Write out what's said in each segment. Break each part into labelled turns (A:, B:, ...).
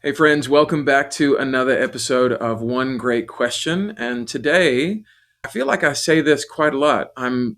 A: Hey, friends, welcome back to another episode of One Great Question. And today, I feel like I say this quite a lot. I'm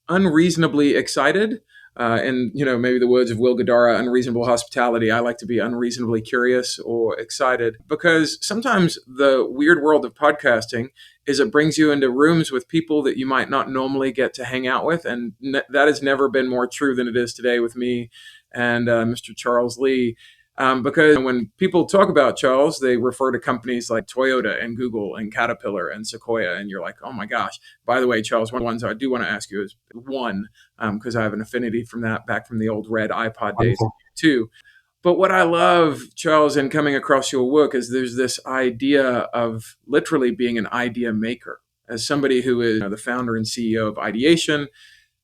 A: unreasonably excited. In maybe the words of Will Guidara, unreasonable hospitality, I like to be unreasonably curious or excited because sometimes the weird world of podcasting is it brings you into rooms with people that you might not normally get to hang out with. And that has never been more true than it is today with me and Mr. Charles Lee. Because when people talk about Charles, they refer to companies like Toyota and Google and Caterpillar and Sequoia. And you're like, oh my gosh. By the way, Charles, one of the ones I do want to ask you is one, because I have an affinity from that back from the old red iPod days
B: Wonderful.
A: too. But what I love, Charles, in coming across your work is there's this idea of literally being an idea maker. As somebody who is the founder and CEO of Ideation,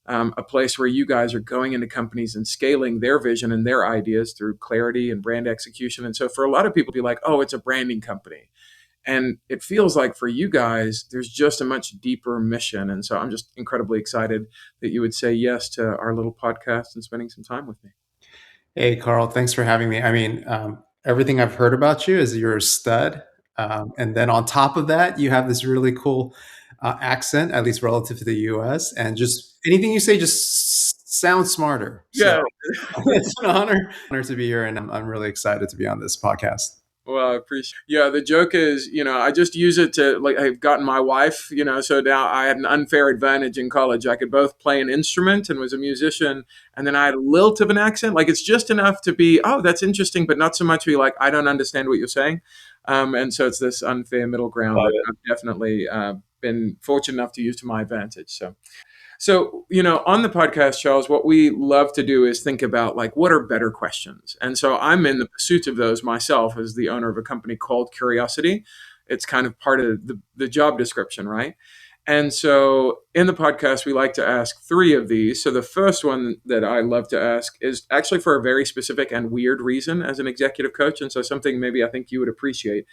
A: a place where you guys are going into companies and scaling their vision and their ideas through clarity and brand execution. And so for a lot of people, be like, oh, it's a branding company. And it feels like for you guys, there's just a much deeper mission. And so I'm just incredibly excited that you would say yes to our little podcast and spending some time with me.
B: Hey, Carl, thanks for having me. Everything I've heard about you is you're a stud. And then on top of that, you have this really cool accent, at least relative to the US. And just anything you say just sounds smarter. So
A: Yeah.
B: it's an honor to be here. And I'm really excited to be on this podcast.
A: Well, I appreciate. Yeah, the joke is, I just use it to like I've gotten my wife, so now I had an unfair advantage in college. I could both play an instrument and was a musician, and then I had a lilt of an accent. Like it's just enough to be, oh, that's interesting, but not so much to be like, I don't understand what you're saying. And so it's this unfair middle ground
B: Love
A: that
B: it.
A: I've definitely been fortunate enough to use to my advantage. So, on the podcast, Charles, what we love to do is think about like what are better questions. And so I'm in the pursuit of those myself as the owner of a company called Curiosity. It's kind of part of the job description, right? And so in the podcast, we like to ask three of these. So the first one that I love to ask is actually for a very specific and weird reason as an executive coach. And so something maybe I think you would appreciate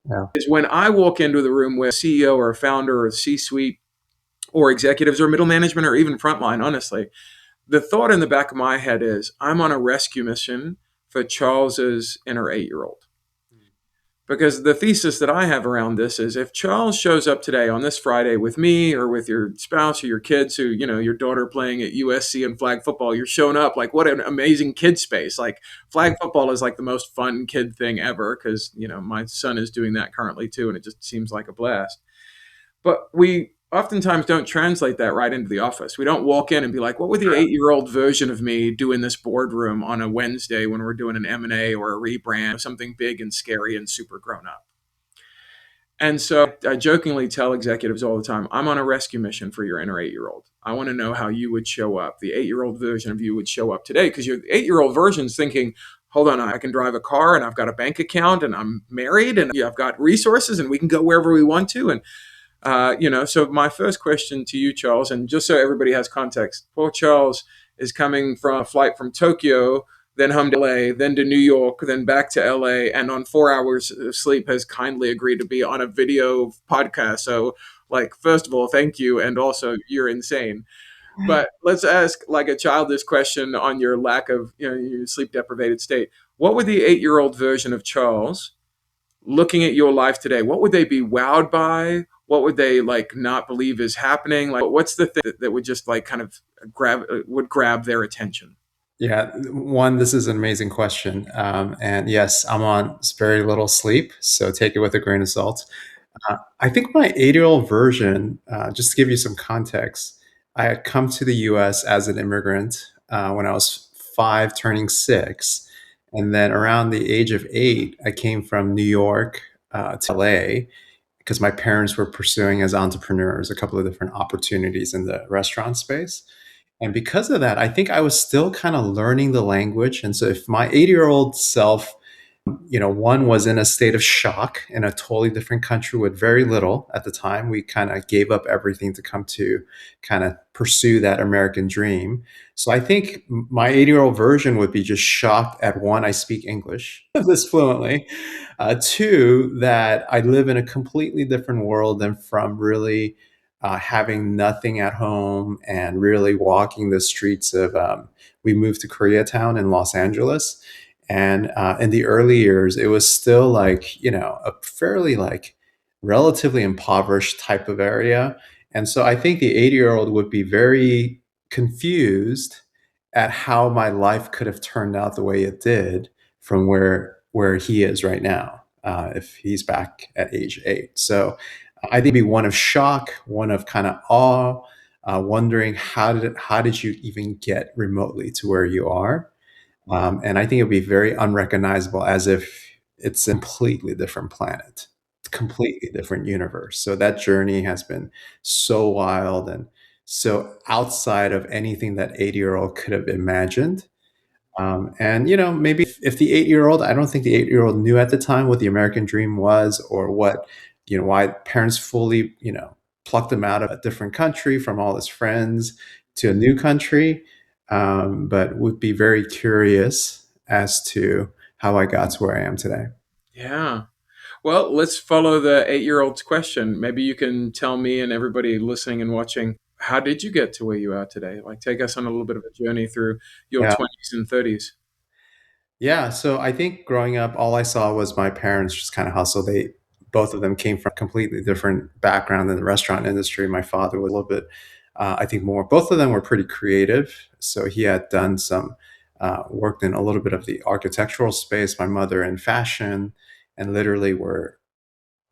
B: Yeah.
A: is when I walk into the room with a CEO or a founder or a C-suite or executives or middle management or even frontline, honestly. The thought in the back of my head is I'm on a rescue mission for Charles's inner 8-year-old. Because the thesis that I have around this is if Charles shows up today on this Friday with me or with your spouse or your kids who, your daughter playing at USC and flag football, you're showing up like what an amazing kid space. Like flag football is like the most fun kid thing ever because, my son is doing that currently too. And it just seems like a blast. But we oftentimes don't translate that right into the office. We don't walk in and be like, what would the 8-year-old version of me do in this boardroom on a Wednesday when we're doing an M&A or a rebrand, something big and scary and super grown up? And so I jokingly tell executives all the time, I'm on a rescue mission for your inner 8-year-old. I want to know how you would show up. The 8-year-old version of you would show up today because your 8-year-old version's thinking, hold on, I can drive a car and I've got a bank account and I'm married and I've got resources and we can go wherever we want to. And so my first question to you, Charles, and just so everybody has context, poor Charles is coming from a flight from Tokyo, then home to LA, then to New York, then back to LA, and on 4 hours of sleep has kindly agreed to be on a video podcast. So, like, first of all, thank you, and also you're insane. But let's ask like a childish question on your lack of, your sleep deprived state. What would the 8-year-old version of Charles looking at your life today, what would they be wowed by? What would they like not believe is happening? Like, what's the thing that would just like kind of grab their attention?
B: Yeah, one, this is an amazing question. And yes, I'm on very little sleep, so take it with a grain of salt. I think my 8-year-old version, just to give you some context, I had come to the US as an immigrant when I was 5, turning 6. And then around the age of 8, I came from New York to LA because my parents were pursuing as entrepreneurs a couple of different opportunities in the restaurant space. And because of that, I think I was still kind of learning the language. And so if my 8-year-old self, one was in a state of shock in a totally different country with very little at the time. We kind of gave up everything to come to kind of pursue that American dream. So I think my 8-year-old version would be just shocked at one, I speak English this fluently. Two, that I live in a completely different world than from really having nothing at home and really walking the streets of, we moved to Koreatown in Los Angeles. And in the early years, it was still like, a fairly like relatively impoverished type of area. And so I think the 80-year-old would be very confused at how my life could have turned out the way it did from where he is right now, if he's back at age 8. So I think it'd be one of shock, one of kind of awe, wondering how did you even get remotely to where you are. And I think it would be very unrecognizable, as if it's a completely different planet, completely different universe. So that journey has been so wild and so outside of anything that 80-year-old could have imagined. And maybe if the 8-year-old, I don't think the 8-year-old knew at the time what the American dream was, or what, why parents fully, plucked him out of a different country from all his friends to a new country. But would be very curious as to how I got to where I am today.
A: Yeah. Well, let's follow the 8-year-old's question. Maybe you can tell me and everybody listening and watching, how did you get to where you are today? Like, take us on a little bit of a journey through your
B: Yeah.
A: 20s and 30s.
B: Yeah, so I think growing up, all I saw was my parents just kind of hustle. They both of them came from a completely different background in the restaurant industry. My father was a little bit, I think, more. Both of them were pretty creative, so he had done some, worked in a little bit of the architectural space. My mother in fashion, and literally were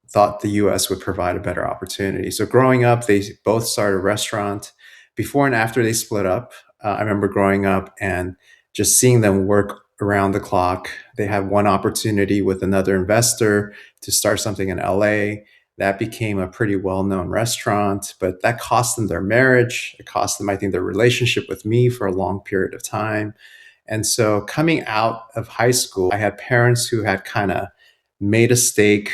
B: thought the US would provide a better opportunity. So growing up, they both started a restaurant. Before and after they split up, I remember growing up and just seeing them work around the clock. They had one opportunity with another investor to start something in LA. That became a pretty well known restaurant, but that cost them their marriage. It cost them, I think, their relationship with me for a long period of time. And so coming out of high school, I had parents who had kind of made a stake.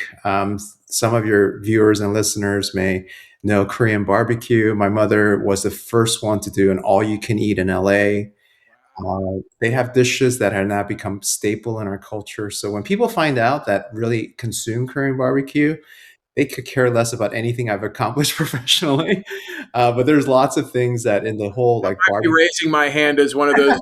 B: Some of your viewers and listeners may know Korean barbecue. My mother was the first one to do an all you can eat in LA. They have dishes that have now become staple in our culture. So when people find out that really consume Korean barbecue, they could care less about anything I've accomplished professionally. But there's lots of things that in the whole like
A: Be
B: barbecue.
A: raising my hand as one of those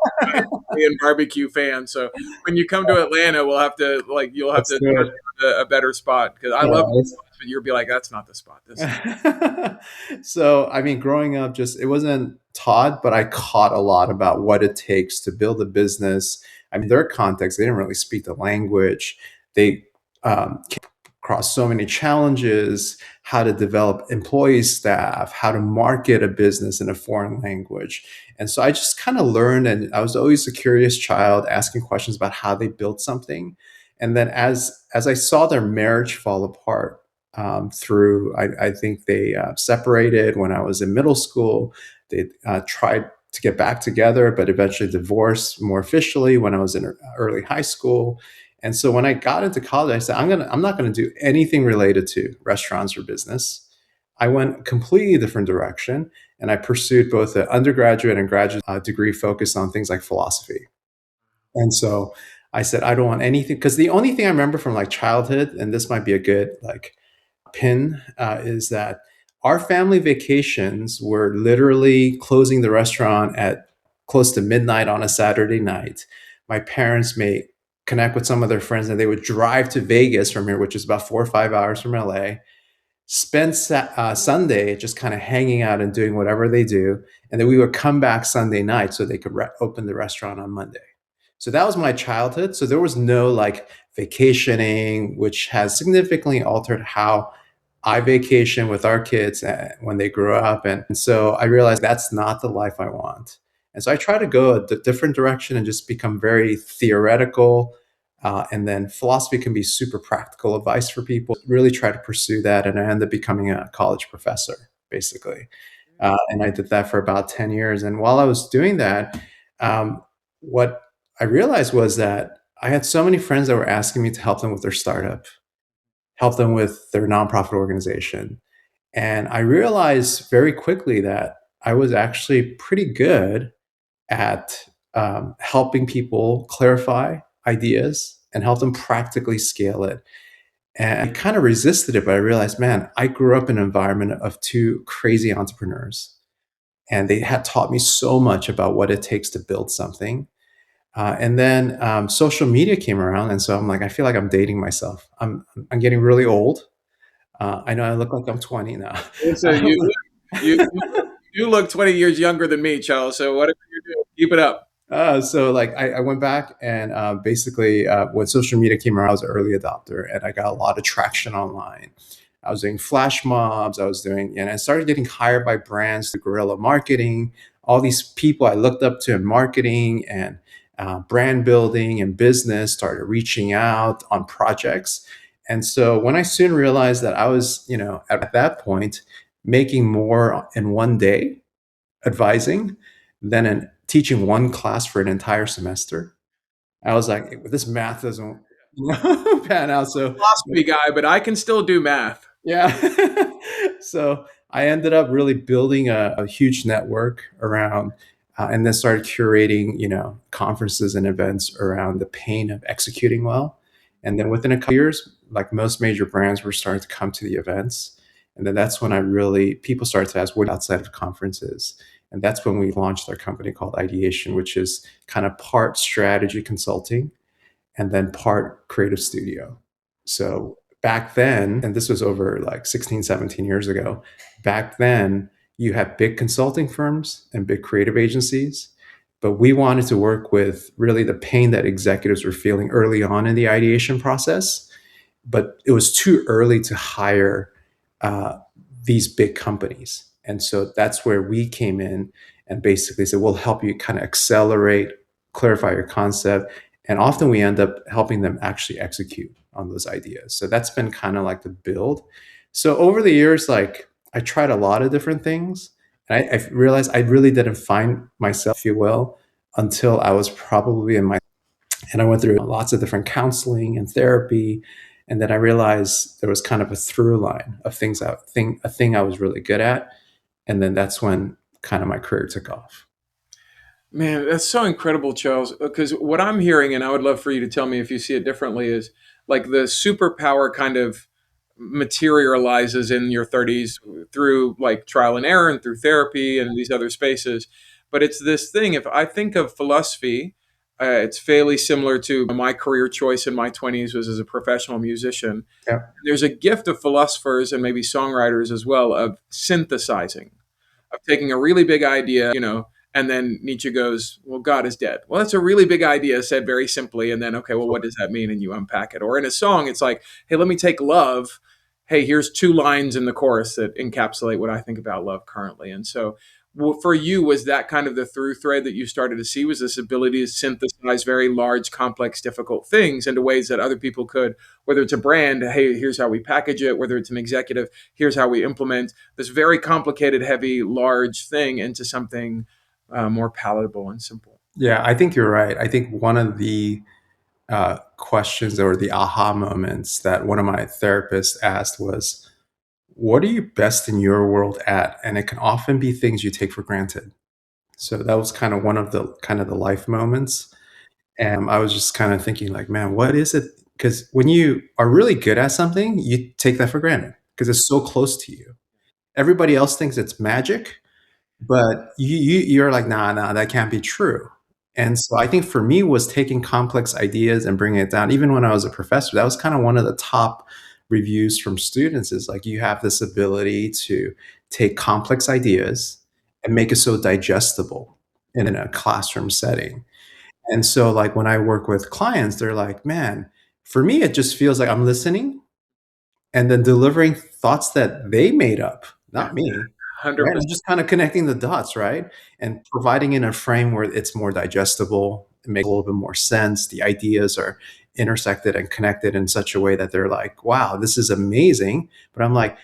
A: Korean barbecue fans. So when you come to Atlanta, we'll have to like you'll have
B: That's
A: to turn
B: good.
A: me on to a better spot because I
B: Yeah,
A: love spots, but you'll be like, that's not the spot. This is
B: so, I mean, growing up, just it wasn't taught, but I caught a lot about what it takes to build a business. I mean, their context, they didn't really speak the language. They came across so many challenges, how to develop employee staff, how to market a business in a foreign language. And so I just kind of learned, and I was always a curious child asking questions about how they built something. And then as I saw their marriage fall apart, through I think they separated when I was in middle school. They tried to get back together, but eventually divorced more officially when I was in early high school. And so when I got into college, I said, I'm not gonna do anything related to restaurants or business. I went a completely different direction, and I pursued both an undergraduate and graduate degree focused on things like philosophy. And so I said, I don't want anything, because the only thing I remember from like childhood, and this might be a good like pin, is that our family vacations were literally closing the restaurant at close to midnight on a Saturday night. My parents may connect with some of their friends, and they would drive to Vegas from here, which is about 4 or 5 hours from LA, spend Sunday just kind of hanging out and doing whatever they do. And then we would come back Sunday night so they could open the restaurant on Monday. So that was my childhood. So there was no like vacationing, which has significantly altered how I vacation with our kids when they grow up. And so I realized that's not the life I want. And so I try to go a different direction and just become very theoretical. And then philosophy can be super practical advice for people. Really try to pursue that. And I ended up becoming a college professor, basically. And I did that for about 10 years. And while I was doing that, what I realized was that I had so many friends that were asking me to help them with their startup, help them with their nonprofit organization. And I realized very quickly that I was actually pretty good at helping people clarify ideas and help them practically scale it. And I kind of resisted it, but I realized, man, I grew up in an environment of two crazy entrepreneurs, and they had taught me so much about what it takes to build something. And then social media came around, and so I'm like, I feel like I'm dating myself. I'm getting really old. I know I look like I'm 20 now.
A: So you look 20 years younger than me, Charles. So whatever you do, keep it up.
B: So like I went back and basically when social media came around, I was an early adopter and I got a lot of traction online. I was doing flash mobs. I was doing, and I started getting hired by brands through guerrilla marketing. All these people I looked up to in marketing and brand building and business started reaching out on projects. And so when I soon realized that I was, at that point, making more in one day advising than in teaching one class for an entire semester. I was like, this math doesn't pan out. So
A: Philosophy guy, but I can still do math.
B: yeah. So I ended up really building a huge network around, and then started curating, conferences and events around the pain of executing well. And then within a couple years, like most major brands were starting to come to the events. And then that's when people started to ask what outside of conferences. And that's when we launched our company called Ideation, which is kind of part strategy consulting and then part creative studio. So back then, and this was over like 16, 17 years ago, back then you had big consulting firms and big creative agencies. But we wanted to work with really the pain that executives were feeling early on in the ideation process. But it was too early to hire uh, these big companies. And so that's where we came in and basically said, we'll help you kind of accelerate, clarify your concept, and often we end up helping them actually execute on those ideas. So that's been kind of like the build. So over the years, like I tried a lot of different things. And I realized I really didn't find myself, if you will, until I was probably in my, and I went through lots of different counseling and therapy. And then I realized there was kind of a through line of a thing I was really good at. And then that's when kind of my career took off.
A: Man, that's so incredible, Charles. Because what I'm hearing, and I would love for you to tell me if you see it differently, is like the superpower kind of materializes in your 30s through like trial and error and through therapy and these other spaces. But it's this thing, if I think of philosophy, it's fairly similar to my career choice in my 20s was as a professional musician.
B: Yeah.
A: There's a gift of philosophers and maybe songwriters as well of synthesizing, of taking a really big idea, and then Nietzsche goes, well, God is dead. Well, that's a really big idea said very simply. And then, okay, well, what does that mean? And you unpack it. Or in a song, it's like, hey, let me take love. Hey, here's two lines in the chorus that encapsulate what I think about love currently. And so, for you, was that kind of the through thread that you started to see? Was this ability to synthesize very large, complex, difficult things into ways that other people could, whether it's a brand, hey, here's how we package it, whether it's an executive, here's how we implement this very complicated, heavy, large thing into something more palatable and simple.
B: Yeah, I think you're right. I think one of the questions or the aha moments that one of my therapists asked was, what are you best in your world at? And it can often be things you take for granted. So that was kind of one of the life moments. And I was just kind of thinking like, man, what is it? Because when you are really good at something, you take that for granted because it's so close to you. Everybody else thinks it's magic, but you're like, nah, that can't be true. And so I think for me was taking complex ideas and bringing it down. Even when I was a professor, that was kind of one of the top reviews from students is like, you have this ability to take complex ideas and make it so digestible in a classroom setting. And so like when I work with clients, they're like, man, for me, it just feels like I'm listening and then delivering thoughts that they made up,
A: Yeah,
B: not me. Right, I'm
A: 100%.
B: just kind of connecting the dots, right? And providing in a frame where it's more digestible, it makes a little bit more sense. The ideas are intersected and connected in such a way that they're like, wow, this is amazing. But I'm like,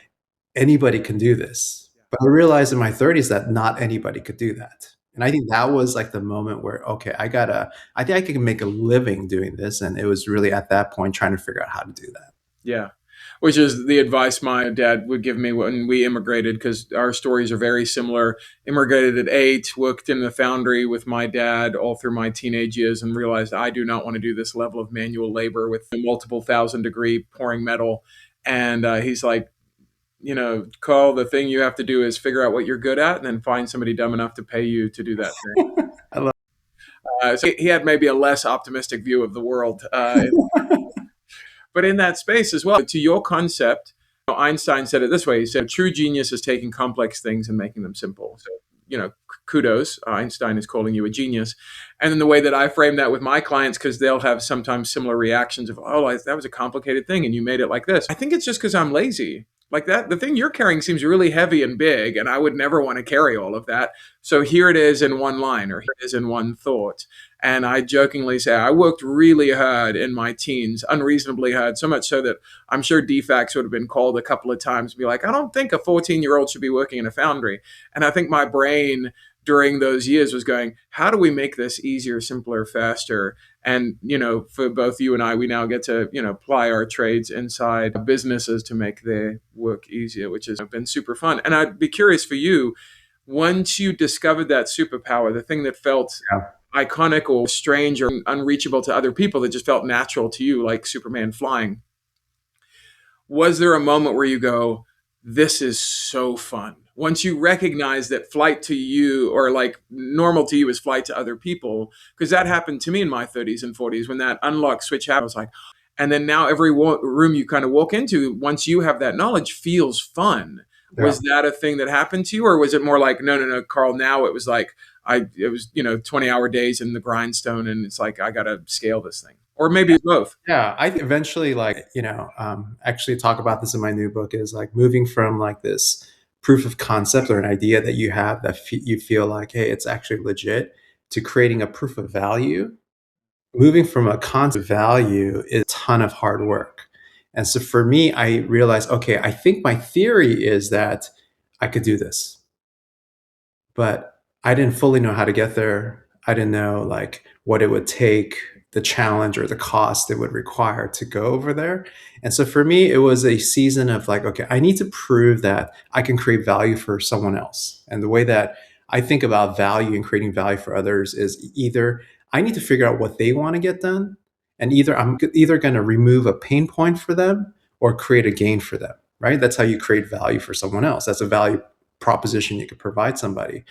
B: anybody can do this. But I realized in my 30s that not anybody could do that. And I think that was like the moment where, okay, I think I can make a living doing this. And it was really at that point trying to figure out how to do that.
A: Yeah. Which is the advice my dad would give me when we immigrated, because our stories are very similar. Immigrated at 8, worked in the foundry with my dad all through my teenage years, and realized I do not want to do this level of manual labor with a multiple thousand degree pouring metal. And he's like, Carl, the thing you have to do is figure out what you're good at and then find somebody dumb enough to pay you to do that thing.
B: I love
A: So he had maybe a less optimistic view of the world. But in that space as well, to your concept, Einstein said it this way. He said, true genius is taking complex things and making them simple. So, kudos. Einstein is calling you a genius. And then the way that I frame that with my clients, because they'll have sometimes similar reactions of, oh, that was a complicated thing and you made it like this. I think it's just because I'm lazy. Like that, the thing you're carrying seems really heavy and big, and I would never want to carry all of that. So here it is in one line, or here it is in one thought. And I jokingly say, I worked really hard in my teens, unreasonably hard, so much so that I'm sure DFACS would have been called a couple of times and be like, I don't think a 14-year-old should be working in a foundry. And I think my brain during those years was going, how do we make this easier, simpler, faster? And, for both you and I, we now get to, ply our trades inside businesses to make their work easier, which has been super fun. And I'd be curious for you, once you discovered that superpower, the thing that felt
B: Yeah.
A: iconic or strange or unreachable to other people that just felt natural to you, like Superman flying, was there a moment where you go, this is so fun? Once you recognize that flight to you, or like normal to you, is flight to other people, because that happened to me in my 30s and 40s when that unlock switch happened. I was like, and then now every room you kind of walk into, once you have that knowledge, feels fun.
B: Yeah.
A: Was that a thing that happened to you, or was it more like, no, no, no, Carl? Now it was like it was 20-hour days in the grindstone, and it's like I got to scale this thing, or maybe both.
B: Yeah, I eventually actually talk about this in my new book is like moving from like this proof of concept or an idea that you have that you feel like, hey, it's actually legit, to creating a proof of value. Moving from a concept of value is a ton of hard work. And so for me, I realized, okay, I think my theory is that I could do this, but I didn't fully know how to get there. I didn't know like what it would take, the challenge or the cost it would require to go over there. And so for me, it was a season of like, okay, I need to prove that I can create value for someone else. And the way that I think about value and creating value for others is either I need to figure out what they want to get done, and either I'm either going to remove a pain point for them or create a gain for them, right? That's how you create value for someone else. That's a value proposition you could provide somebody.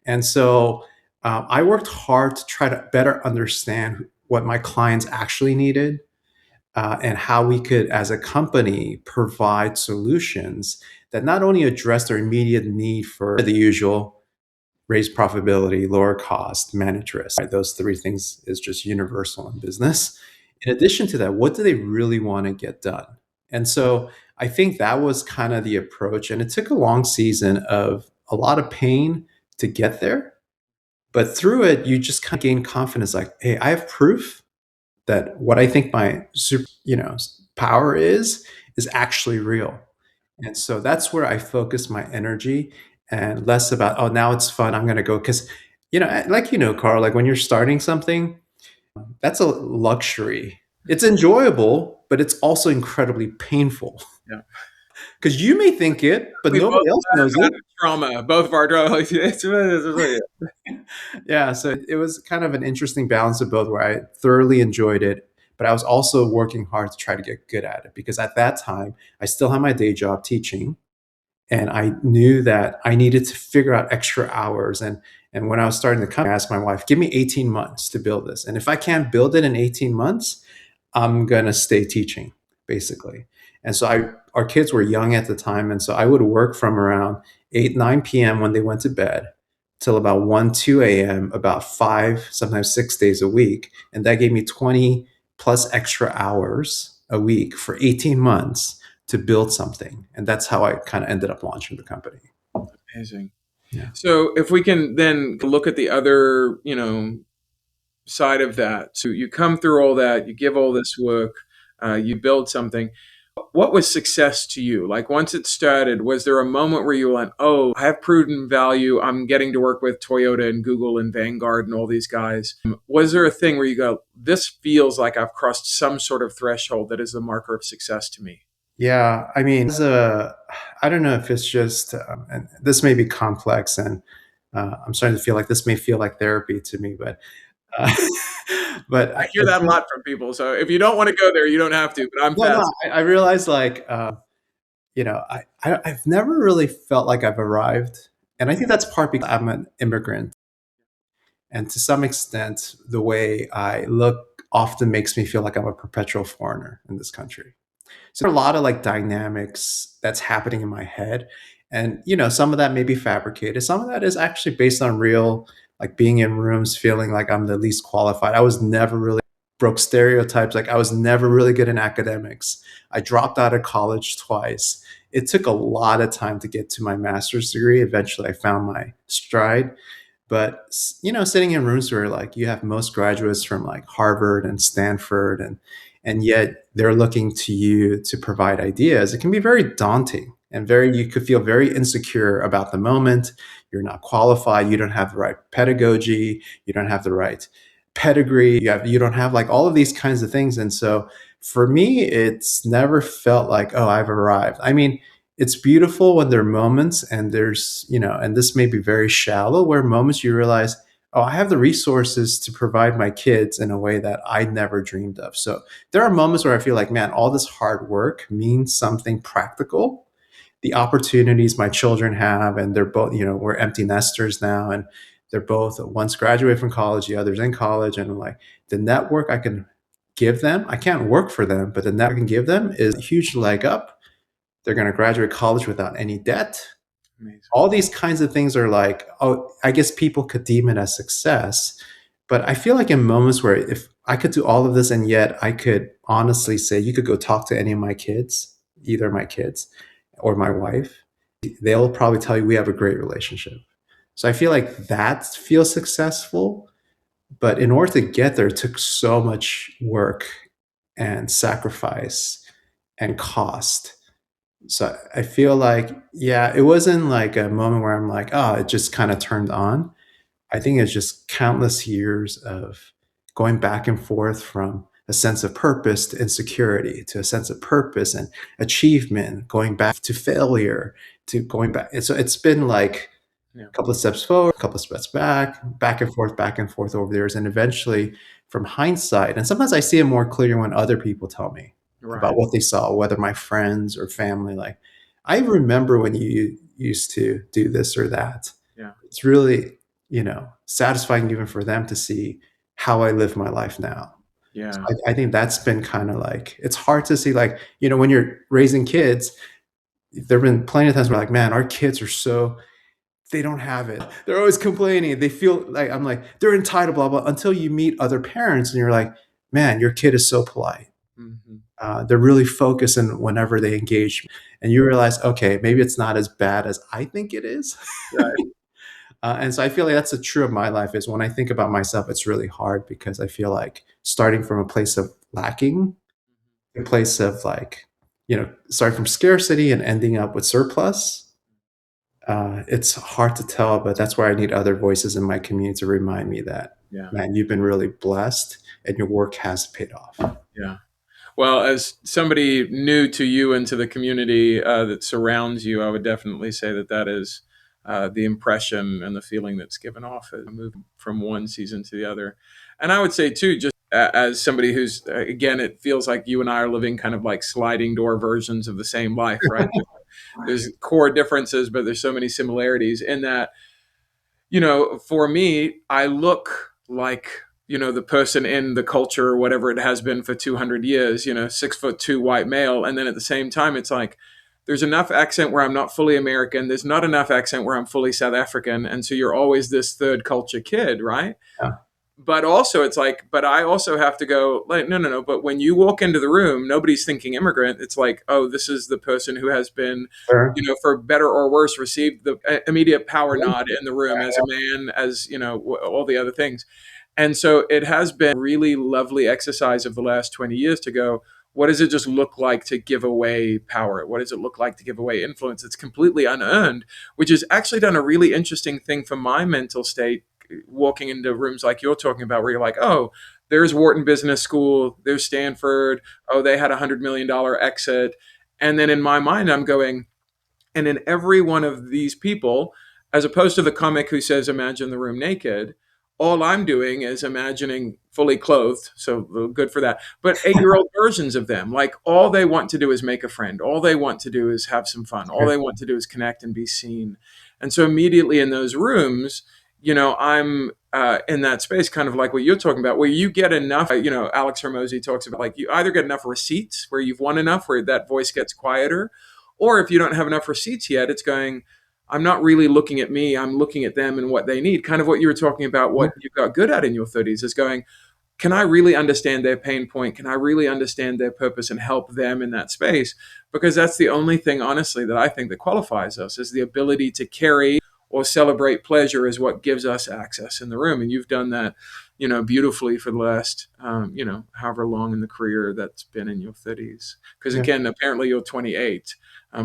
B: And so I worked hard to try to better understand what my clients actually needed, and how we could, as a company, provide solutions that not only address their immediate need for the usual raise profitability, lower cost, manage risk. Right? Those three things is just universal in business. In addition to that, what do they really want to get done? And so I think that was kind of the approach. And it took a long season of a lot of pain to get there. But through it, you just kind of gain confidence like, hey, I have proof that what I think my power is actually real. And so that's where I focus my energy, and less about, oh, now it's fun, I'm going to go. Because, like, Carl, like when you're starting something, that's a luxury. It's enjoyable, but it's also incredibly painful.
A: Yeah.
B: Because you may think it, but
A: We both
B: nobody else knows
A: had
B: it.
A: trauma. Both of our trauma.
B: Yeah, so it was kind of an interesting balance of both where I thoroughly enjoyed it, but I was also working hard to try to get good at it because at that time, I still had my day job teaching, and I knew that I needed to figure out extra hours. And when I was starting the company, I asked my wife, give me 18 months to build this. And if I can't build it in 18 months, I'm going to stay teaching, basically. And so our kids were young at the time. And so I would work from around 8, 9 p.m. when they went to bed till about 1, 2 a.m., about 5, sometimes 6 days a week. And that gave me 20 plus extra hours a week for 18 months to build something. And that's how I kind of ended up launching the company.
A: Amazing.
B: Yeah.
A: So if we can then look at the other, side of that. So you come through all that, you give all this work, you build something. What was success to you? Like once it started, was there a moment where you went, oh, I have proven value. I'm getting to work with Toyota and Google and Vanguard and all these guys. Was there a thing where you go, this feels like I've crossed some sort of threshold that is the marker of success to me?
B: Yeah. I mean, I don't know if it's just, and this may be complex, and I'm starting to feel like this may feel like therapy to me, uh, but
A: I hear that a lot from people. So if you don't want to go there, you don't have to, but I'm
B: no,
A: fast.
B: no, I realize like, I've never really felt like I've arrived. And I think that's part because I'm an immigrant. And to some extent, the way I look often makes me feel like I'm a perpetual foreigner in this country. So there are a lot of like dynamics that's happening in my head. And, some of that may be fabricated. Some of that is actually based on real, like being in rooms, feeling like I'm the least qualified. I was never really broke stereotypes. Like I was never really good in academics. I dropped out of college twice. It took a lot of time to get to my master's degree. Eventually I found my stride. But sitting in rooms where like you have most graduates from like Harvard and Stanford, and yet they're looking to you to provide ideas, it can be very daunting and you could feel very insecure about the moment. You're not qualified. You don't have the right pedagogy. You don't have the right pedigree. You don't have like all of these kinds of things. And so for me, it's never felt like, oh, I've arrived. I mean, it's beautiful when there are moments and there's, and this may be very shallow, where moments you realize, oh, I have the resources to provide my kids in a way that I never dreamed of. So there are moments where I feel like, man, all this hard work means something practical. The opportunities my children have, and they're both, we're empty nesters now, and they're both once graduated from college, the other's in college, and like the network I can give them, I can't work for them, but the network I can give them is a huge leg up. They're going to graduate college without any debt. Amazing. All these kinds of things are like, oh, I guess people could deem it as success. But I feel like in moments where if I could do all of this and yet I could honestly say, you could go talk to any of my kids, either my kids or my wife, they'll probably tell you we have a great relationship. So I feel like that feels successful. But in order to get there, it took so much work and sacrifice and cost. So I feel like, yeah, it wasn't like a moment where I'm like, oh, it just kind of turned on. I think it's just countless years of going back and forth from a sense of purpose to insecurity, to a sense of purpose and achievement, going back to failure, to going back. And so it's been like a couple of steps forward, a couple of steps back and forth over the years. And eventually, from hindsight, and sometimes I see it more clear when other people tell me about what they saw, whether my friends or family, like, I remember when you used to do this or that.
A: Yeah.
B: It's really, satisfying even for them to see how I live my life now.
A: Yeah.
B: So I think that's been kind of like, it's hard to see, like, when you're raising kids, there've been plenty of times where like, man, our kids are so, they don't have it. They're always complaining. They feel like, I'm like, they're entitled, blah, blah, until you meet other parents and you're like, man, your kid is so polite. They're really focused in whenever they engage, and you realize, okay, maybe it's not as bad as I think it is.
A: Right.
B: And so I feel like that's the true of my life, is when I think about myself, it's really hard because I feel like starting from a place of lacking, a place of like, starting from scarcity and ending up with surplus. It's hard to tell, but that's where I need other voices in my community to remind me that, man, you've been really blessed and your work has paid off.
A: Yeah. Well, as somebody new to you and to the community that surrounds you, I would definitely say that is the impression and the feeling that's given off as I move from one season to the other. And I would say, too, just as somebody who's, again, it feels like you and I are living kind of like sliding door versions of the same life, right? There's core differences, but there's so many similarities in that, for me, I look like the person in the culture or whatever it has been for 200 years, 6'2" white male. And then at the same time, it's like, there's enough accent where I'm not fully American. There's not enough accent where I'm fully South African. And so you're always this third culture kid, right?
B: Yeah.
A: But also it's like, but I also have to go like, no. But when you walk into the room, nobody's thinking immigrant. It's like, oh, this is the person who has been, for better or worse, received the immediate power nod in the room as a man, as, all the other things. And so it has been a really lovely exercise of the last 20 years to go, what does it just look like to give away power? What does it look like to give away influence? It's completely unearned, which has actually done a really interesting thing for my mental state, walking into rooms like you're talking about, where you're like, oh, there's Wharton Business School, there's Stanford, oh, they had $100 million exit. And then in my mind, I'm going, and in every one of these people, as opposed to the comic who says, imagine the room naked, all I'm doing is imagining fully clothed. So good for that. But 8-year-old versions of them, like all they want to do is make a friend. All they want to do is have some fun. All they want to do is connect and be seen. And so immediately in those rooms, I'm in that space, kind of like what you're talking about, where you get enough. Alex Hermosi talks about like you either get enough receipts where you've won enough where that voice gets quieter, or if you don't have enough receipts yet, it's going. I'm not really looking at me. I'm looking at them and what they need. Kind of what you were talking about.
B: Yeah.
A: What you got good at in your 30s is going. Can I really understand their pain point? Can I really understand their purpose and help them in that space? Because that's the only thing, honestly, that I think that qualifies us is the ability to carry or celebrate pleasure is what gives us access in the room. And you've done that, beautifully for the last, however long in the career that's been in your 30s. Because
B: Yeah.
A: again, apparently you're 28,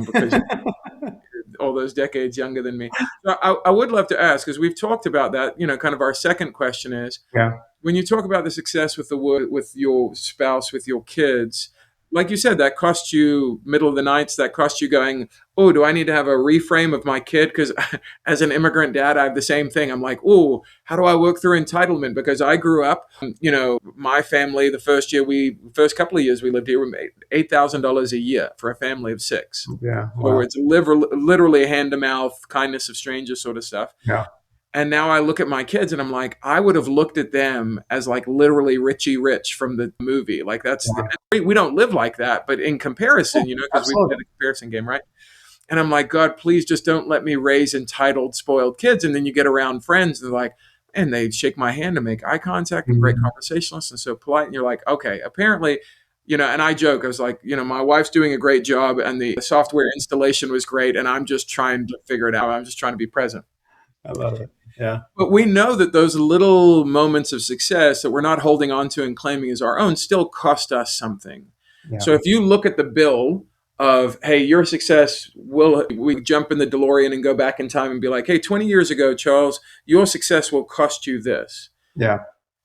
A: because you're all those decades younger than me. So I would love to ask, because we've talked about that, kind of our second question is,
B: Yeah.
A: when you talk about the success with the work with your spouse, with your kids, like you said, that cost you middle of the nights, that cost you going, oh, do I need to have a reframe of my kid? Because as an immigrant dad, I have the same thing. I'm like, oh, how do I work through entitlement? Because I grew up, my family, first couple of years we lived here, we made $8,000 a year for a family of six.
B: Yeah.
A: In other
B: Wow.
A: words, literally hand to mouth, kindness of strangers sort of stuff.
B: Yeah.
A: And now I look at my kids and I'm like, I would have looked at them as like literally Richie Rich from the movie. Like
B: Yeah.
A: we don't live like that, but in
B: Yeah,
A: comparison, because we play
B: absolutely.
A: the comparison game, right? And I'm like, God, please just don't let me raise entitled, spoiled kids. And then you get around friends, they're like, and they shake my hand and make eye contact and great
B: Mhm.
A: conversationalists and so polite. And you're like, okay, apparently, and I joke, I was like, my wife's doing a great job and the software installation was great. And I'm just trying to figure it out. I'm just trying to be present.
B: I love it. Yeah.
A: But we know that those little moments of success that we're not holding on to and claiming as our own still cost us something.
B: Yeah.
A: So if you look at the bill of, hey, your success will, we jump in the DeLorean and go back in time and be like, hey, 20 years ago, Charles, your success will cost you this.
B: Yeah.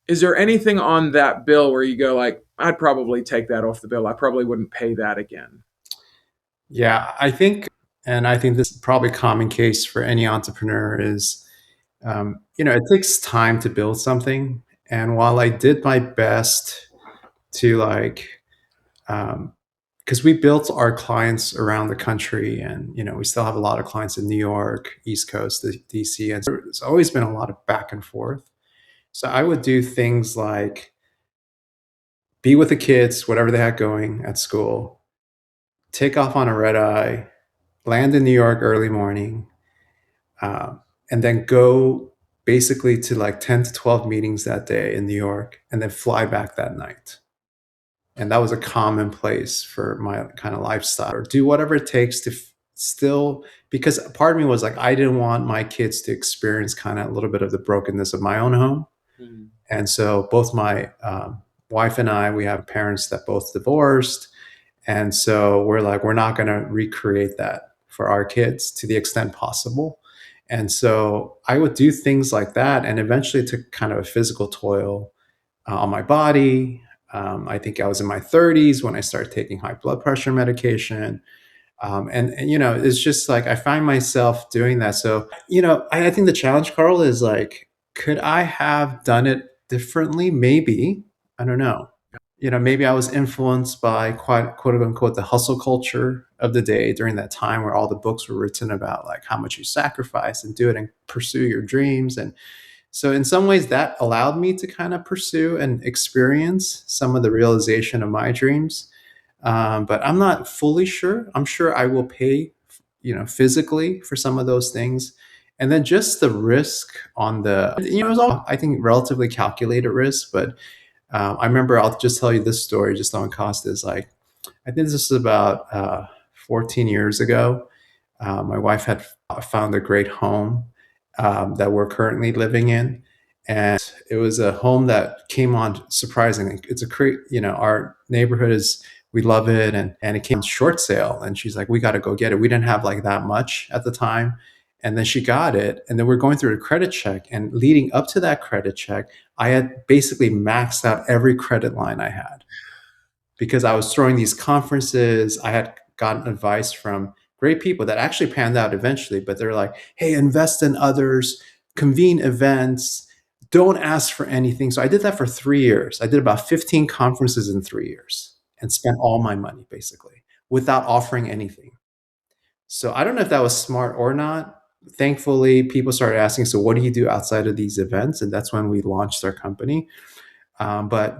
A: Is there anything on that bill where you go like, I'd probably take that off the bill. I probably wouldn't pay that again.
B: Yeah. I think this is probably a common case for any entrepreneur is, it takes time to build something. And while I did my best to like, because we built our clients around the country and, we still have a lot of clients in New York, East Coast, DC, and there's always been a lot of back and forth. So I would do things like be with the kids, whatever they had going at school, take off on a red eye, land in New York early morning, um, and then go basically to like 10 to 12 meetings that day in New York and then fly back that night. And that was a commonplace for my kind of lifestyle, or do whatever it takes to still, because part of me was like, I didn't want my kids to experience kind of a little bit of the brokenness of my own home.
A: Mm.
B: And so both my wife and I, we have parents that both divorced. And so we're like, we're not going to recreate that for our kids to the extent possible. And so I would do things like that. And eventually it took kind of a physical toil on my body. I think I was in my 30s when I started taking high blood pressure medication. And it's just like I find myself doing that. So, I think the challenge, Carl, is like, could I have done it differently? Maybe. I don't know. Maybe I was influenced by quote unquote the hustle culture of the day during that time where all the books were written about like how much you sacrifice and do it and pursue your dreams. And so in some ways that allowed me to kind of pursue and experience some of the realization of my dreams. But I'm not fully sure. I'm sure I will pay, physically for some of those things. And then just the risk on it was all, I think, relatively calculated risk. But I remember, I'll just tell you this story just on cost is like, I think this is about 14 years ago. My wife had found a great home that we're currently living in. And it was a home that came on surprisingly. It's a great, our neighborhood is, we love it. And it came on short sale. And she's like, we got to go get it. We didn't have like that much at the time. And then she got it. And then we're going through a credit check. And leading up to that credit check, I had basically maxed out every credit line I had because I was throwing these conferences. I had gotten advice from great people that actually panned out eventually, but they're like, hey, invest in others, convene events, don't ask for anything. So I did that for 3 years. I did about 15 conferences in 3 years and spent all my money basically without offering anything. So I don't know if that was smart or not, Thankfully, people started asking, so what do you do outside of these events? And that's when we launched our company. But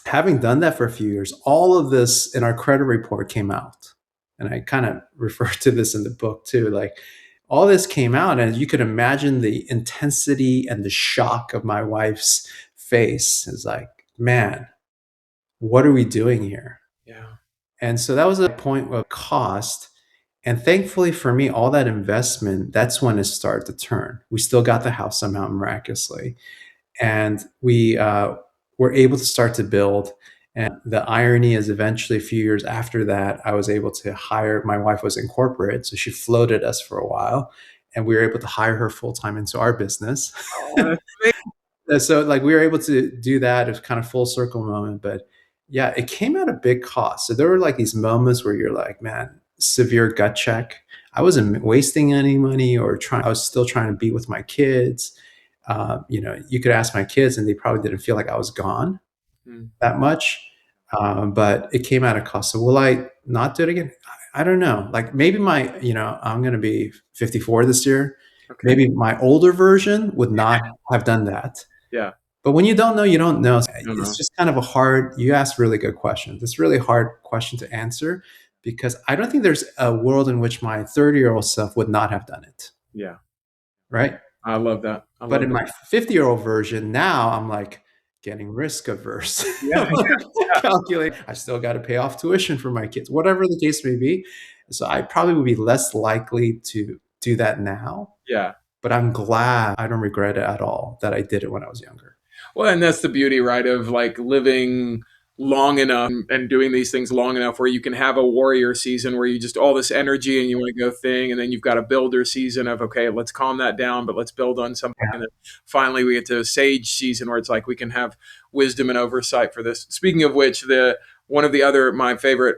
B: having done that for a few years, all of this in our credit report came out. And I kind of refer to this in the book too. Like all this came out, and you could imagine the intensity and the shock of my wife's face. Is like, man, what are we doing here?
A: Yeah.
B: And so that was a point of cost. And thankfully for me, all that investment, that's when it started to turn. We still got the house somehow miraculously. And we were able to start to build. And the irony is, eventually, a few years after that, I was able to hire, my wife was in corporate, so she floated us for a while. And we were able to hire her full time into our business.
A: Oh, that's
B: So like we were able to do that. It was kind of full circle moment, but yeah, it came at a big cost. So there were like these moments where you're like, man, severe gut check. I wasn't wasting any money or trying. I was still trying to be with my kids. You could ask my kids, and they probably didn't feel like I was gone
A: amazing.
B: that much. But it came at a cost. So will I not do it again? I don't know. Like maybe I'm going to be 54 this year.
A: Okay.
B: Maybe my older version would not have done that.
A: Yeah.
B: But when you don't know, you don't know.
A: No,
B: It's
A: no.
B: just kind of you ask really good questions. It's really hard question to answer because I don't think there's a world in which my 30-year-old self would not have done it.
A: Yeah.
B: Right.
A: I love that. I
B: But
A: love
B: in
A: that.
B: my 50-year-old version, now I'm like getting risk averse.
A: Yeah.
B: Calculate. I still got to pay off tuition for my kids, whatever the case may be. So I probably would be less likely to do that now.
A: Yeah.
B: But I'm glad I don't regret it at all that I did it when I was younger.
A: Well, and that's the beauty, right, of like living long enough and doing these things long enough where you can have a warrior season where you just all this energy and you want to go thing, and then you've got a builder season of okay, let's calm that down, but let's build on something, and then finally we get to a sage season where it's like we can have wisdom and oversight for this. Speaking of which, the one of the other my favorite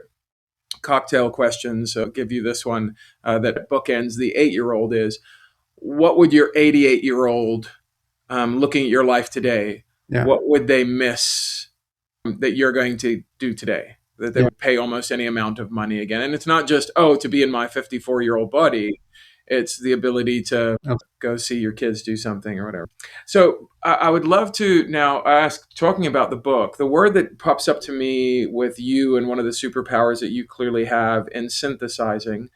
A: cocktail questions, so I'll give you this one that bookends the 8-year-old is what would your 88-year-old looking at your life today,
B: Yeah.
A: what would they miss that you're going to do today? That they
B: Yeah.
A: would pay almost any amount of money again. And it's not just, oh, to be in my 54-year-old body, it's the ability to
B: Oh,
A: go see your kids do something or whatever. So I would love to now ask, talking about the book, the word that pops up to me with you and one of the superpowers that you clearly have in synthesizing,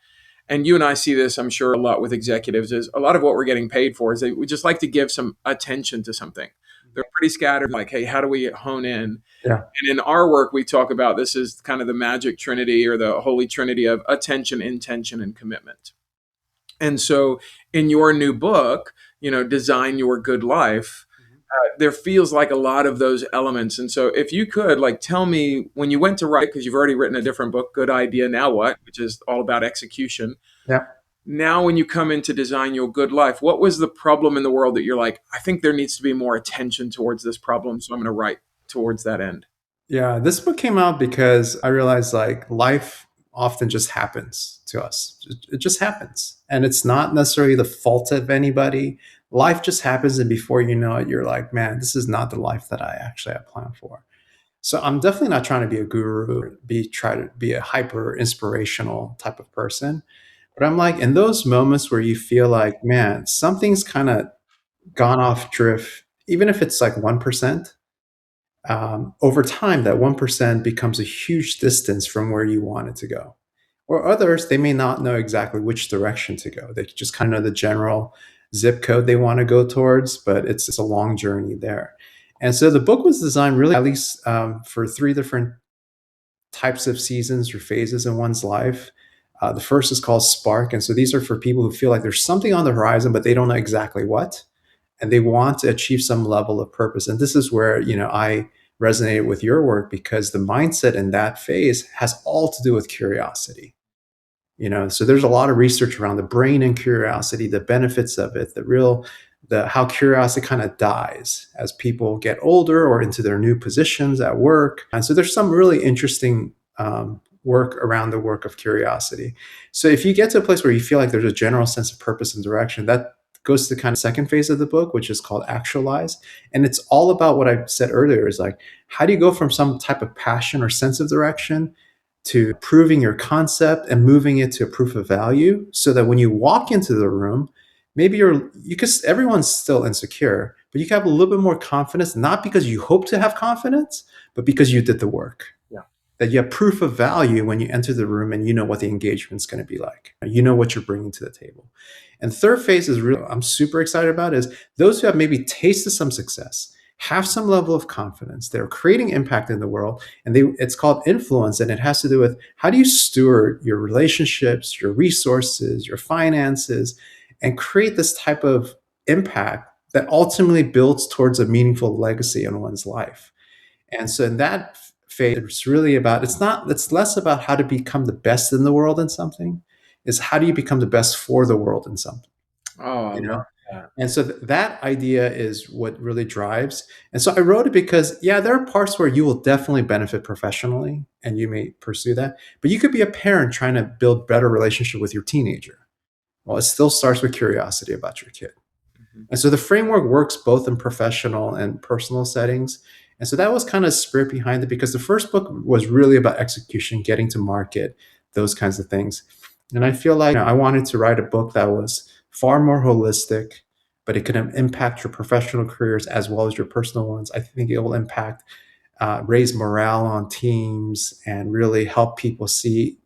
A: and you and I see this, I'm sure, a lot with executives, is a lot of what we're getting paid for is that we just like to give some attention to something. They're pretty scattered, like, hey, how do we hone in?
B: yeah.
A: And in our work, we talk about this as kind of the magic trinity or the holy trinity of attention, intention, and commitment. And so in your new book, Design Your Good Life, there feels like a lot of those elements. And so if you could like tell me when you went to write, because you've already written a different book, Good Idea, Now What, which is all about execution.
B: Yeah.
A: Now, when you come in to design your good life, what was the problem in the world that you're like, I think there needs to be more attention towards this problem, so I'm going to write towards that end?
B: Yeah, this book came out because I realized like life often just happens to us. It just happens. And it's not necessarily the fault of anybody. Life just happens. And before you know it, you're like, man, this is not the life that I actually had planned for. So I'm definitely not trying to be a guru, try to be a hyper inspirational type of person. But I'm like, in those moments where you feel like, man, something's kind of gone off drift, even if it's like 1%, over time, that 1% becomes a huge distance from where you want it to go. Or others, they may not know exactly which direction to go. They just kind of know the general zip code they want to go towards, but it's a long journey there. And so the book was designed really, at least for 3 different types of seasons or phases in one's life. The first is called Spark. And so these are for people who feel like there's something on the horizon, but they don't know exactly what, and they want to achieve some level of purpose. And this is where, I resonated with your work because the mindset in that phase has all to do with curiosity. So there's a lot of research around the brain and curiosity, the benefits of it, how curiosity kind of dies as people get older or into their new positions at work. And so there's some really interesting work around the work of curiosity. So if you get to a place where you feel like there's a general sense of purpose and direction, that goes to the kind of second phase of the book, which is called Actualize. And it's all about what I said earlier, is like, how do you go from some type of passion or sense of direction to proving your concept and moving it to a proof of value, so that when you walk into the room, maybe you could, everyone's still insecure, but you can have a little bit more confidence, not because you hope to have confidence, but because you did the work.
A: Yeah.
B: That you have proof of value when you enter the room and you know what the engagement's going to be like. You know what you're bringing to the table. And third phase is really, I'm super excited about, is those who have maybe tasted some success, have some level of confidence, they're creating impact in the world, and it's called influence, and it has to do with how do you steward your relationships, your resources, your finances, and create this type of impact that ultimately builds towards a meaningful legacy in one's life. And so in that phase, it's really about, it's less about how to become the best in the world in something, is how do you become the best for the world in something,
A: Oh, I
B: you
A: love
B: know?
A: that.
B: And so that idea is what really drives. And so I wrote it because, yeah, there are parts where you will definitely benefit professionally and you may pursue that, but you could be a parent trying to build better relationship with your teenager. Well, it still starts with curiosity about your kid.
A: Mhm.
B: And so the framework works both in professional and personal settings. And so that was kind of the spirit behind it, because the first book was really about execution, getting to market, those kinds of things. And I feel like, I wanted to write a book that was far more holistic, but it could impact your professional careers as well as your personal ones. I think it will impact, raise morale on teams, and really help people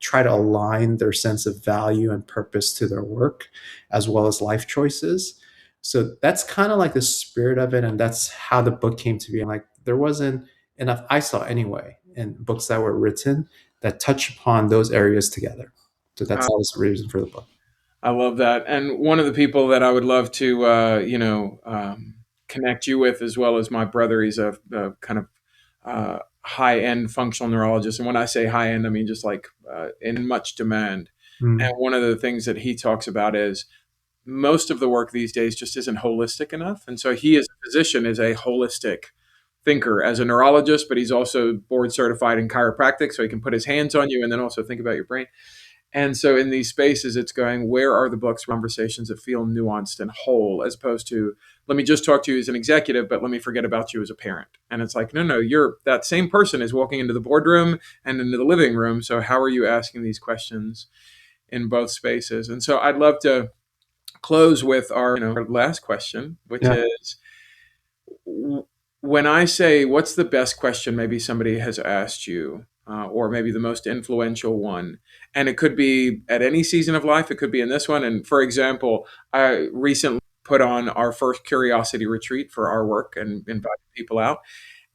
B: try to align their sense of value and purpose to their work as well as life choices. So that's kind of like the spirit of it. And that's how the book came to be. And like, there wasn't enough, I saw anyway, in books that were written that touch upon those areas together. So
A: Uh,
B: that's always the reason for the book.
A: I love that. And one of the people that I would love to, connect you with, as well as my brother, he's a kind of high end functional neurologist. And when I say high end, I mean just like in much demand. And
B: Mm.
A: one of the things that he talks about is most of the work these days just isn't holistic enough. And so he, as a physician, is a holistic thinker as a neurologist, but he's also board certified in chiropractic. So he can put his hands on you and then also think about your brain. And so in these spaces, it's going, where are the books, conversations that feel nuanced and whole, as opposed to, let me just talk to you as an executive, but let me forget about you as a parent. And it's like, no, no, you're that same person is walking into the boardroom and into the living room. So how are you asking these questions in both spaces? And so I'd love to close with our last question, which
B: Yeah.
A: is, when I say, what's the best question maybe somebody has asked you, or maybe the most influential one? And it could be at any season of life, it could be in this one. And for example, I recently put on our first curiosity retreat for our work and invited people out.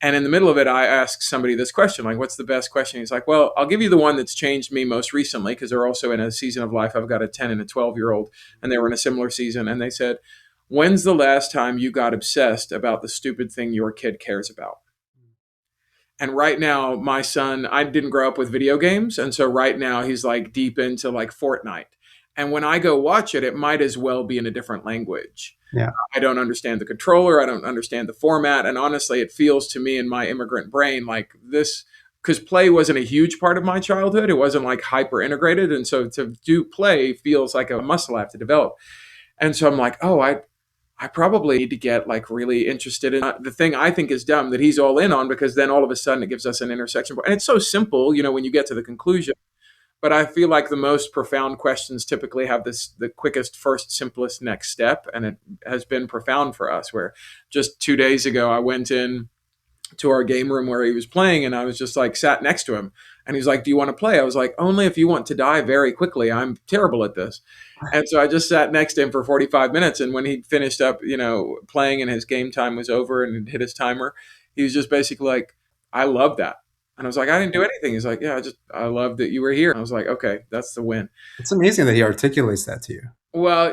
A: And in the middle of it, I asked somebody this question, like, what's the best question? He's like, well, I'll give you the one that's changed me most recently, because they're also in a season of life. I've got a 10 and a 12-year-old, and they were in a similar season. And they said, when's the last time you got obsessed about the stupid thing your kid cares about? And right now, my son, I didn't grow up with video games. And so right now, he's like deep into like Fortnite. And when I go watch it, it might as well be in a different language.
B: Yeah.
A: I don't understand the controller. I don't understand the format. And honestly, it feels to me in my immigrant brain like this, because play wasn't a huge part of my childhood. It wasn't like hyper integrated. And so to do play feels like a muscle I have to develop. And so I'm like, oh, I probably need to get like really interested in the thing I think is dumb that he's all in on, because then all of a sudden it gives us an intersection point. And it's so simple, when you get to the conclusion. But I feel like the most profound questions typically have the quickest, first, simplest next step. And it has been profound for us, where just 2 days ago, I went in to our game room where he was playing, and I was just like sat next to him, and he's like, do you want to play? I was like, only if you want to die very quickly. I'm terrible at this. And so I just sat next to him for 45 minutes, and when he finished up playing and his game time was over and hit his timer, he was just basically like, I love that. And I was like, I didn't do anything. He's like, yeah, I love that you were here. I was like, okay, that's the win.
B: It's amazing that he articulates that to you.
A: Well,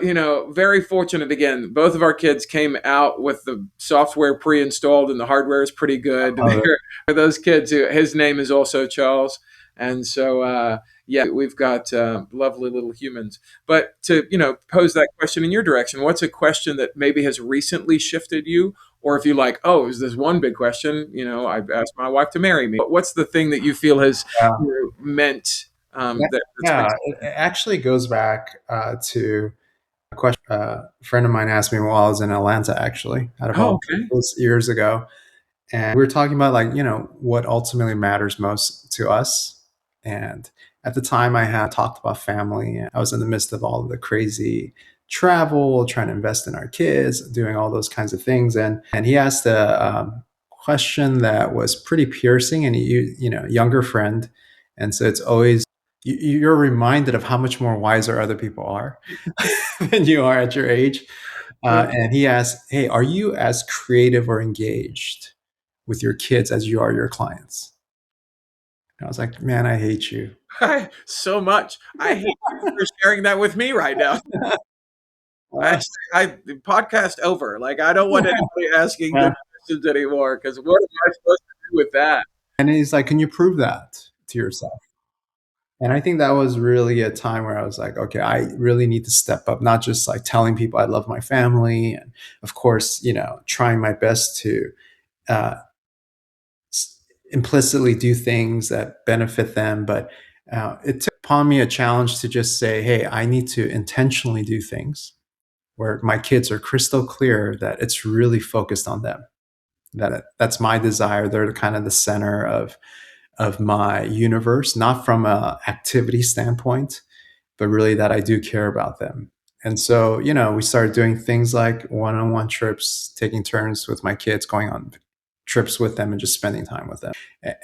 A: very fortunate again. Both of our kids came out with the software pre-installed, and the hardware is pretty good.
B: Oh,
A: For those kids, his name is also Charles, and so yeah, we've got lovely little humans. But to pose that question in your direction, what's a question that maybe has recently shifted you, or if you like, oh, is this one big question? I've asked my wife to marry me. But what's the thing that you feel has
B: yeah.
A: meant
B: Yeah,
A: that's
B: yeah,
A: recent?
B: it actually goes back to a question a friend of mine asked me while I was in Atlanta, actually, out of
A: Oh,
B: all
A: okay.
B: those years ago. And we were talking about, like, what ultimately matters most to us. And at the time, I had talked about family. I was in the midst of all of the crazy travel, trying to invest in our kids, doing all those kinds of things. And he asked a question that was pretty piercing, and younger friend. And so it's always, you're reminded of how much more wiser other people are than you are at your age. And he asked, hey, are you as creative or engaged with your kids as you are your clients? And I was like, man, I hate you.
A: So much. I hate you for sharing that with me right now.
B: Uh,
A: I podcast over. Like, I don't want anybody asking good questions anymore, because what am I supposed to do with that?
B: and he's like, can you prove that to yourself? And I think that was really a time where I was like, okay, I really need to step up, not just like telling people I love my family. And of course, trying my best to uh, implicitly do things that benefit them. But it took upon me a challenge to just say, hey, I need to intentionally do things where my kids are crystal clear that it's really focused on them. That's my desire. They're kind of the center of my universe, not from a activity standpoint, but really that I do care about them. And so, we started doing things like one-on-one trips, taking turns with my kids, going on trips with them and just spending time with them.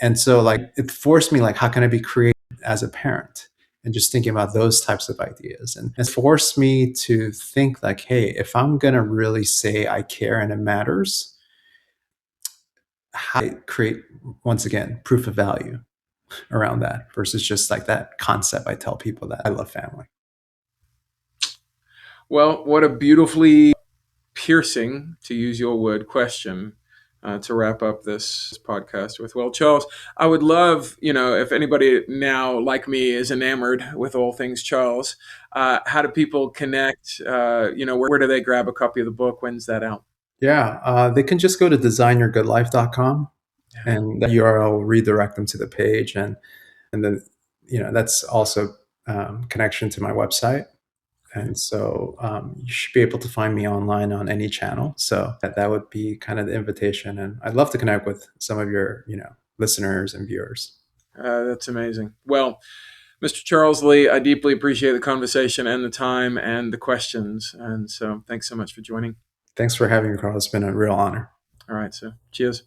B: And so like it forced me, like, how can I be creative as a parent? And just thinking about those types of ideas. And it forced me to think like, hey, if I'm going to really say I care and it matters, how I create, once again, proof of value around that versus just like that concept I tell people that I love family.
A: Well, what a beautifully piercing, to use your word, question to wrap up this podcast with. Well, Charles, I would love, if anybody now, like me, is enamored with all things Charles, how do people connect? Where do they grab a copy of the book? When's that out?
B: Yeah, they can just go to designyourgoodlife.com,
A: Yeah.
B: and that URL will redirect them to the page. And then, that's also connection to my website. And so you should be able to find me online on any channel. So that would be kind of the invitation. And I'd love to connect with some of your, listeners and viewers.
A: That's amazing. Well, Mr. Charles Lee, I deeply appreciate the conversation and the time and the questions. And so thanks so much for joining.
B: Thanks for having me, Carl. It's been a real honor.
A: All right. So cheers.